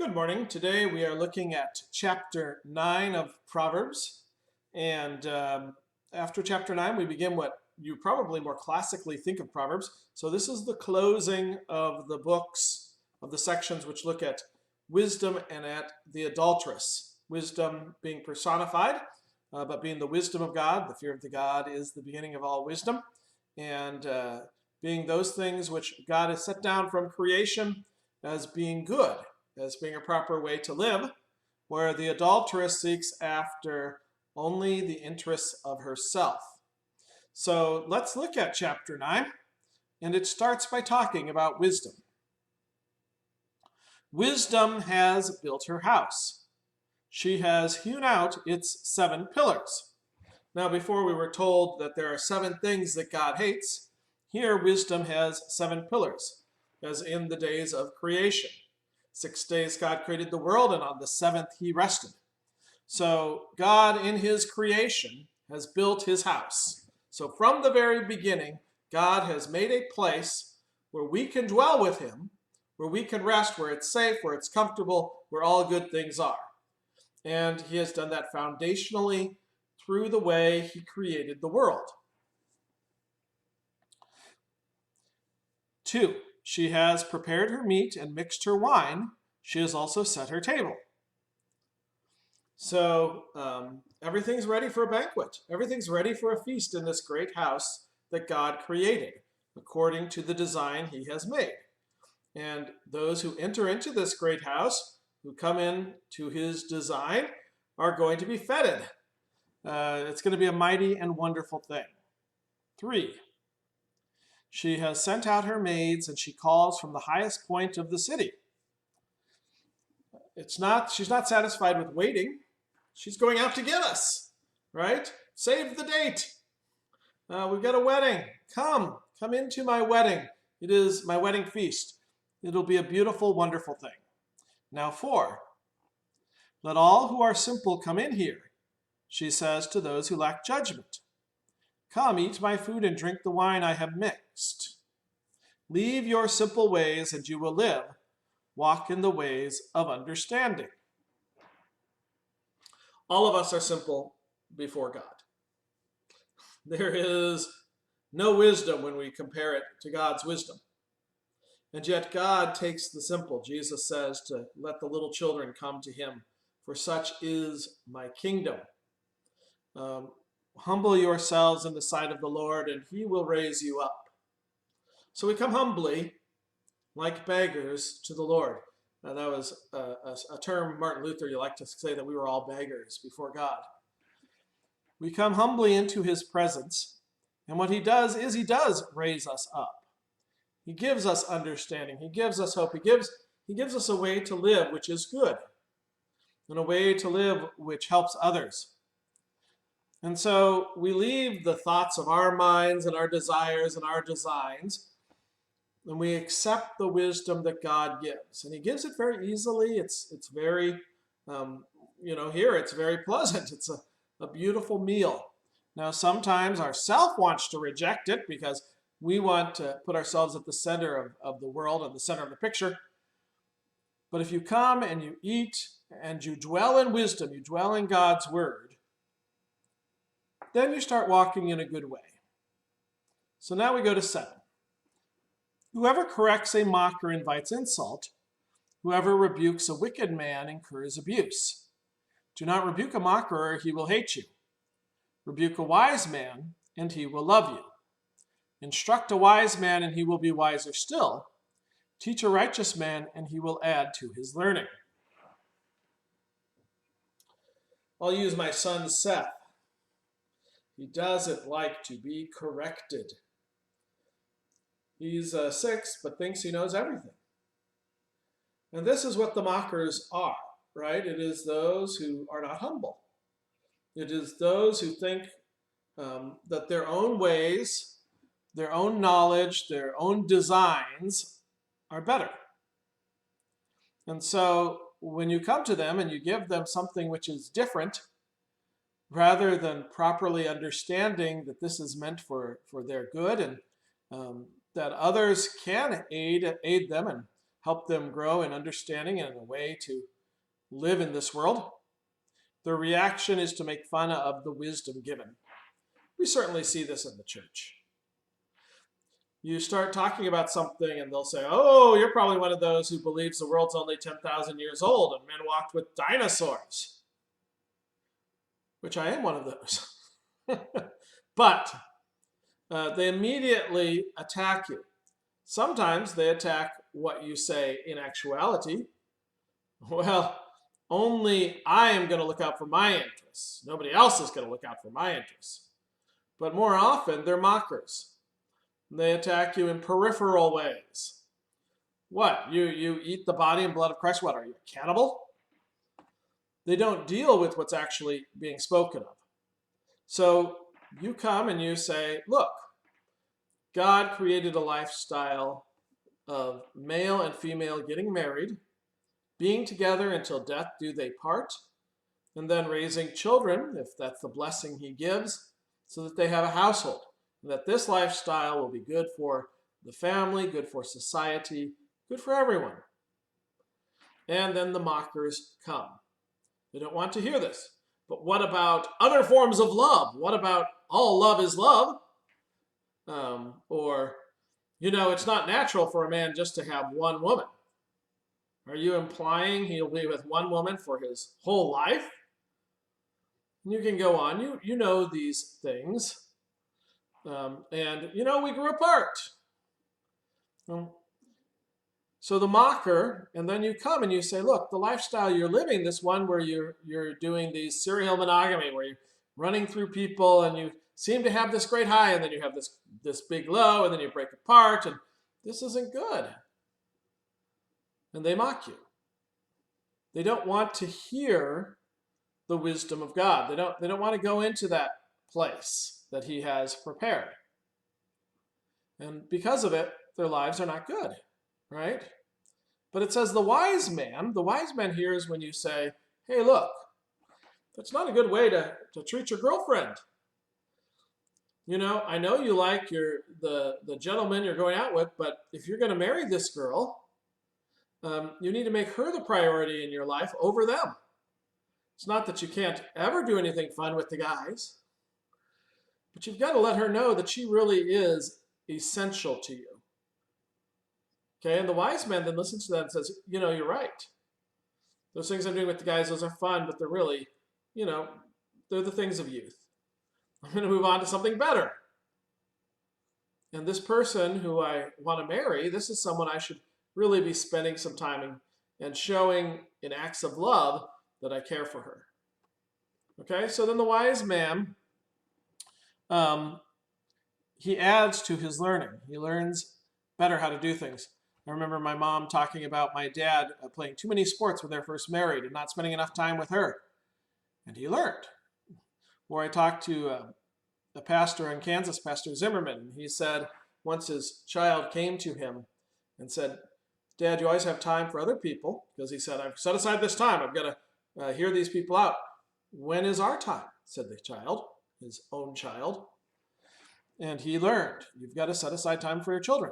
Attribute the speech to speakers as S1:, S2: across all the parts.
S1: Good morning. Today we are looking at chapter 9 of Proverbs. And after chapter 9, we begin what you probably more classically think of Proverbs. So this is the closing of the books, of the sections which look at wisdom and at the adulteress. Wisdom being personified, but being the wisdom of God. The fear of the God is the beginning of all wisdom. And being those things which God has set down from creation as being good, as being a proper way to live, where the adulteress seeks after only the interests of herself. So let's look at chapter 9, and it starts by talking about wisdom. Wisdom has built her house. She has hewn out its 7 pillars. Now, before we were told that there are 7 things that God hates, here wisdom has 7 pillars, as in the days of creation. 6 days God created the world, and on the 7th he rested. So God in his creation has built his house. So from the very beginning, God has made a place where we can dwell with him, where we can rest, where it's safe, where it's comfortable, where all good things are. And he has done that foundationally through the way he created the world. 2. She has prepared her meat and mixed her wine. She has also set her table. So everything's ready for a banquet. Everything's ready for a feast in this great house that God created, according to the design he has made. And those who enter into this great house, who come in to his design, are going to be feted. It's going to be a mighty and wonderful thing. 3. She has sent out her maids, and she calls from the highest point of the city. She's not satisfied with waiting. She's going out to get us, right? Save the date. We've got a wedding. Come into my wedding. It is my wedding feast. It'll be a beautiful, wonderful thing. Now 4. Let all who are simple come in here, she says to those who lack judgment. Come, eat my food and drink the wine I have mixed. Leave your simple ways and you will live. Walk in the ways of understanding. All of us are simple before God. There is no wisdom when we compare it to God's wisdom. And yet God takes the simple. Jesus says to let the little children come to him, for such is my kingdom. Humble yourselves in the sight of the Lord, and he will raise you up. So we come humbly, like beggars, to the Lord. That was a term Martin Luther, you like to say that we were all beggars before God. We come humbly into his presence, and what he does is he does raise us up. He gives us understanding. He gives us hope. He gives us a way to live which is good, and a way to live which helps others. And so we leave the thoughts of our minds and our desires and our designs, and we accept the wisdom that God gives. And he gives it very easily. It's very, here it's very pleasant. It's a beautiful meal. Now, sometimes our self wants to reject it because we want to put ourselves at the center of the world and the center of the picture. But if you come and you eat and you dwell in wisdom, you dwell in God's word, then you start walking in a good way. So now we go to 7. Whoever corrects a mocker invites insult. Whoever rebukes a wicked man incurs abuse. Do not rebuke a mocker, or he will hate you. Rebuke a wise man, and he will love you. Instruct a wise man, and he will be wiser still. Teach a righteous man, and he will add to his learning. I'll use my son Seth. He doesn't like to be corrected. He's 6, but thinks he knows everything. And this is what the mockers are, right? It is those who are not humble. It is those who think that their own ways, their own knowledge, their own designs are better. And so when you come to them and you give them something which is different, rather than properly understanding that this is meant for their good and that others can aid them and help them grow in understanding and in a way to live in this world. Their reaction is to make fun of the wisdom given. We certainly see this in the church. You start talking about something and they'll say, oh, you're probably one of those who believes the world's only 10,000 years old and men walked with dinosaurs, which I am one of those. But they immediately attack you. Sometimes they attack what you say in actuality. Well, only I am going to look out for my interests. Nobody else is going to look out for my interests. But more often, they're mockers. They attack you in peripheral ways. What? You eat the body and blood of Christ? What, are you a cannibal? They don't deal with what's actually being spoken of. So you come and you say, look, God created a lifestyle of male and female getting married, being together until death do they part, and then raising children, if that's the blessing he gives, so that they have a household. And that this lifestyle will be good for the family, good for society, good for everyone. And then the mockers come. They don't want to hear this. But what about other forms of love? What about all love is love? Or, it's not natural for a man just to have one woman. Are you implying he'll be with one woman for his whole life? And you can go on. You know these things. We grew apart. So the mocker, and then you come and you say, look, the lifestyle you're living, this one where you're doing these serial monogamy, where you're running through people and you seem to have this great high and then you have this big low and then you break apart, and this isn't good. And they mock you. They don't want to hear the wisdom of God. They don't want to go into that place that he has prepared. And because of it, their lives are not good, right? But it says the wise man hears when you say, hey, look, that's not a good way to treat your girlfriend. I know you like the gentleman you're going out with, but if you're going to marry this girl, you need to make her the priority in your life over them. It's not that you can't ever do anything fun with the guys, but you've got to let her know that she really is essential to you. Okay, and the wise man then listens to that and says, you're right. Those things I'm doing with the guys, those are fun, but they're really, they're the things of youth. I'm going to move on to something better. And this person who I want to marry, this is someone I should really be spending some time and showing in acts of love that I care for her. Okay, so then the wise man, he adds to his learning. He learns better how to do things. I remember my mom talking about my dad playing too many sports when they're first married and not spending enough time with her. And he learned. Or I talked to a pastor in Kansas, Pastor Zimmerman, and he said once his child came to him and said, Dad, you always have time for other people, because he said, I've set aside this time. I've got to hear these people out. When is our time? Said the child, his own child. And he learned, you've got to set aside time for your children.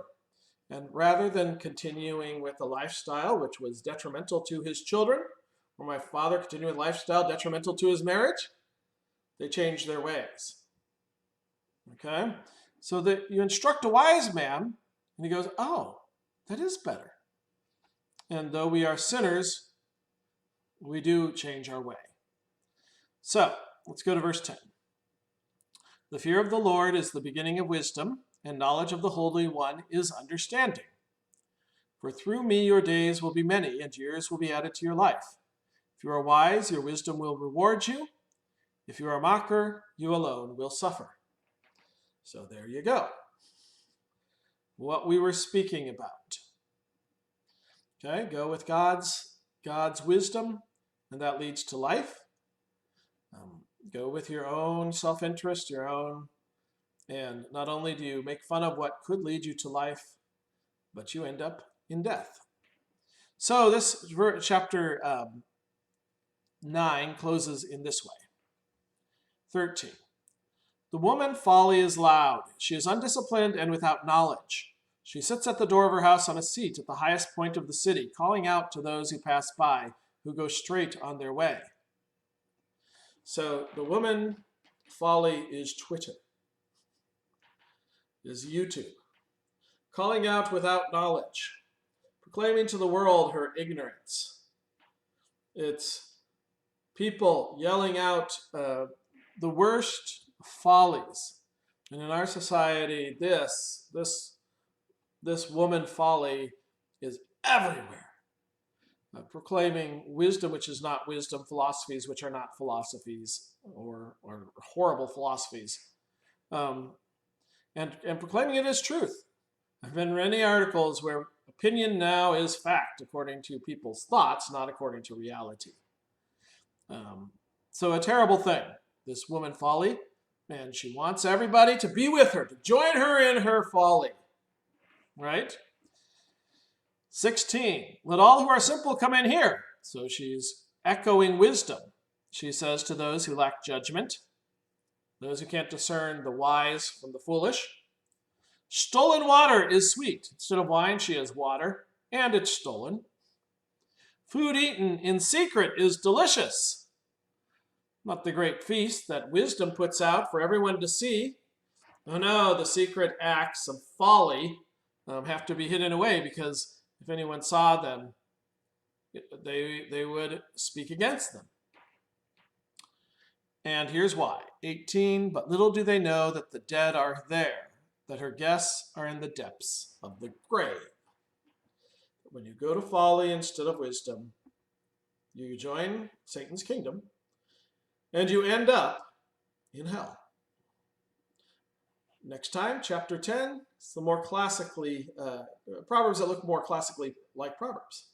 S1: And rather than continuing with a lifestyle which was detrimental to his children, or my father continuing with a lifestyle detrimental to his marriage, they changed their ways. Okay? So that you instruct a wise man, and he goes, oh, that is better. And though we are sinners, we do change our way. So, let's go to verse 10. The fear of the Lord is the beginning of wisdom, and knowledge of the Holy One is understanding. For through me your days will be many, and years will be added to your life. If you are wise, your wisdom will reward you. If you are a mocker, you alone will suffer. So there you go. What we were speaking about. Okay, go with God's wisdom, and that leads to life. Go with your own self-interest, and not only do you make fun of what could lead you to life, but you end up in death. So this chapter 9 closes in this way. 13. The woman Folly is loud. She is undisciplined and without knowledge. She sits at the door of her house on a seat at the highest point of the city, calling out to those who pass by, who go straight on their way. So the woman folly is Twitter, is YouTube, calling out without knowledge, proclaiming to the world her ignorance. It's people yelling out the worst follies. And in our society, this woman folly is everywhere. Proclaiming wisdom which is not wisdom, philosophies which are not philosophies, or horrible philosophies, and proclaiming it as truth. I've been many articles where opinion now is fact according to people's thoughts, not according to reality. So a terrible thing, this woman folly, and she wants everybody to be with her, to join her in her folly, right? 16, let all who are simple come in here. So she's echoing wisdom. She says to those who lack judgment, those who can't discern the wise from the foolish, stolen water is sweet. Instead of wine, she has water, and it's stolen. Food eaten in secret is delicious. Not the great feast that wisdom puts out for everyone to see. Oh no, the secret acts of folly have to be hidden away, because if anyone saw them, they would speak against them. And here's why. 18, but little do they know that the dead are there, that her guests are in the depths of the grave. When you go to folly instead of wisdom, you join Satan's kingdom, and you end up in hell. Next time, chapter 10, it's the more classically, Proverbs that look more classically like Proverbs.